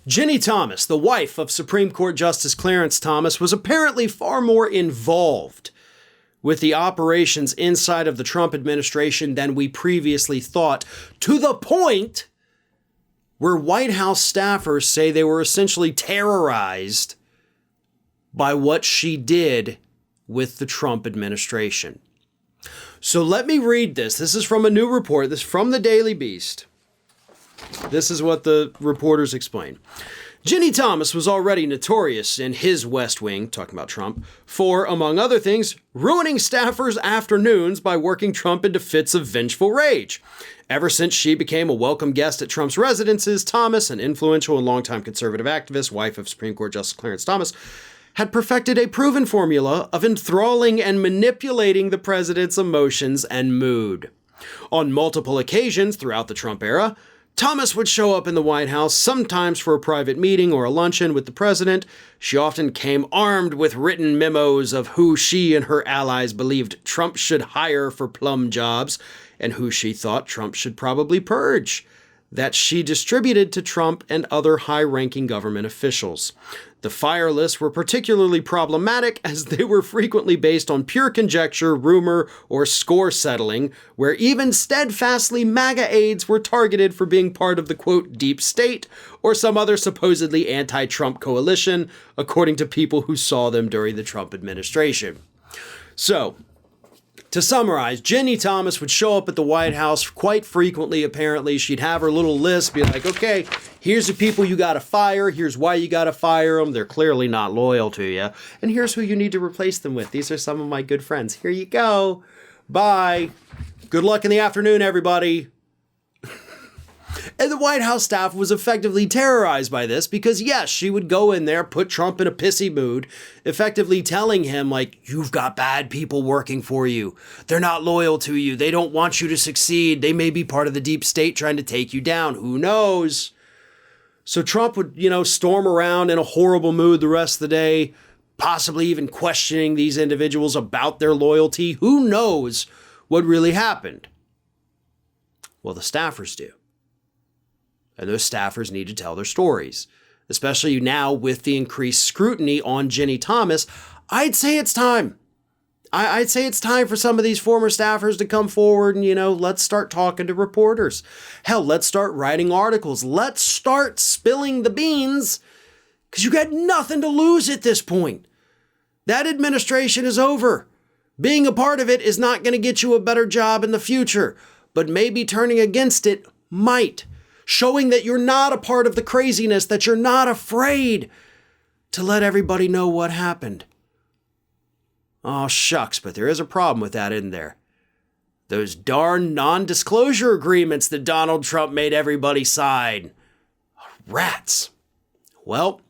Ginni Thomas, the wife of Supreme Court Justice Clarence Thomas, was apparently far more involved with the operations inside of the Trump administration than we previously thought, to the point where White House staffers say they were essentially terrorized by what she did with the Trump administration. So let me read this. This is from a new report. This is from the Daily Beast. This is what the reporters explain. Ginni Thomas was already notorious in his West Wing, talking about Trump, for, among other things, ruining staffers' afternoons by working Trump into fits of vengeful rage. Ever since she became a welcome guest at Trump's residences, Thomas, an influential and longtime conservative activist, wife of Supreme Court Justice Clarence Thomas, had perfected a proven formula of enthralling and manipulating the president's emotions and mood. On multiple occasions throughout the Trump era, Thomas would show up in the White House, sometimes for a private meeting or a luncheon with the president. She often came armed with written memos of who she and her allies believed Trump should hire for plum jobs and who she thought Trump should probably purge, that she distributed to Trump and other high-ranking government officials. The fire lists were particularly problematic as they were frequently based on pure conjecture, rumor, or score settling, where even steadfastly MAGA aides were targeted for being part of the, quote, deep state, or some other supposedly anti-Trump coalition, according to people who saw them during the Trump administration. So, to summarize, Ginni Thomas would show up at the White House quite frequently, apparently. She'd have her little list, be like, okay, here's the people you gotta fire, here's why you gotta fire them, they're clearly not loyal to you, and here's who you need to replace them with. These are some of my good friends. Here you go. Bye. Good luck in the afternoon, everybody. And the White House staff was effectively terrorized by this because, yes, she would go in there, put Trump in a pissy mood, effectively telling him, like, you've got bad people working for you. They're not loyal to you. They don't want you to succeed. They may be part of the deep state trying to take you down. Who knows? So Trump would, storm around in a horrible mood the rest of the day, possibly even questioning these individuals about their loyalty. Who knows what really happened? Well, the staffers do. And those staffers need to tell their stories, especially now with the increased scrutiny on Ginni Thomas. I'd say it's time. I'd say it's time for some of these former staffers to come forward and, let's start talking to reporters. Hell, let's start writing articles. Let's start spilling the beans because you got nothing to lose at this point. That administration is over. Being a part of it is not going to get you a better job in the future, but maybe turning against it might. Showing that you're not a part of the craziness, that you're not afraid to let everybody know what happened. Oh, shucks, but there is a problem with that, isn't there? Those darn non-disclosure agreements that Donald Trump made everybody sign. Rats. Well,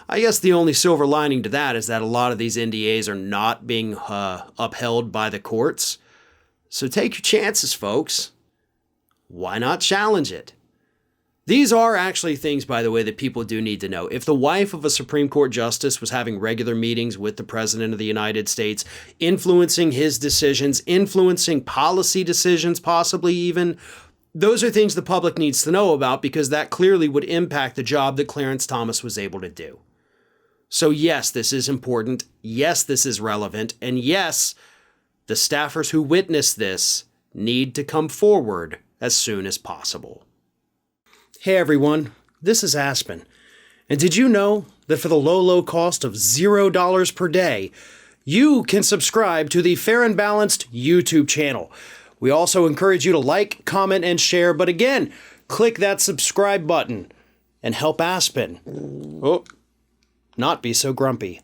I guess the only silver lining to that is that a lot of these NDAs are not being upheld by the courts. So take your chances, folks. Why not challenge it? These are actually things, by the way, that people do need to know. If the wife of a Supreme Court justice was having regular meetings with the President of the United States, influencing his decisions, influencing policy decisions, possibly even, those are things the public needs to know about because that clearly would impact the job that Clarence Thomas was able to do. So yes, this is important. Yes, this is relevant. And yes, the staffers who witnessed this need to come forward as soon as possible. Hey everyone, this is Aspen. And did you know that for the low cost of $0 per day, you can subscribe to the Fair and Balanced YouTube channel? We also encourage you to like, comment, and share, but again, click that subscribe button and help Aspen not be so grumpy.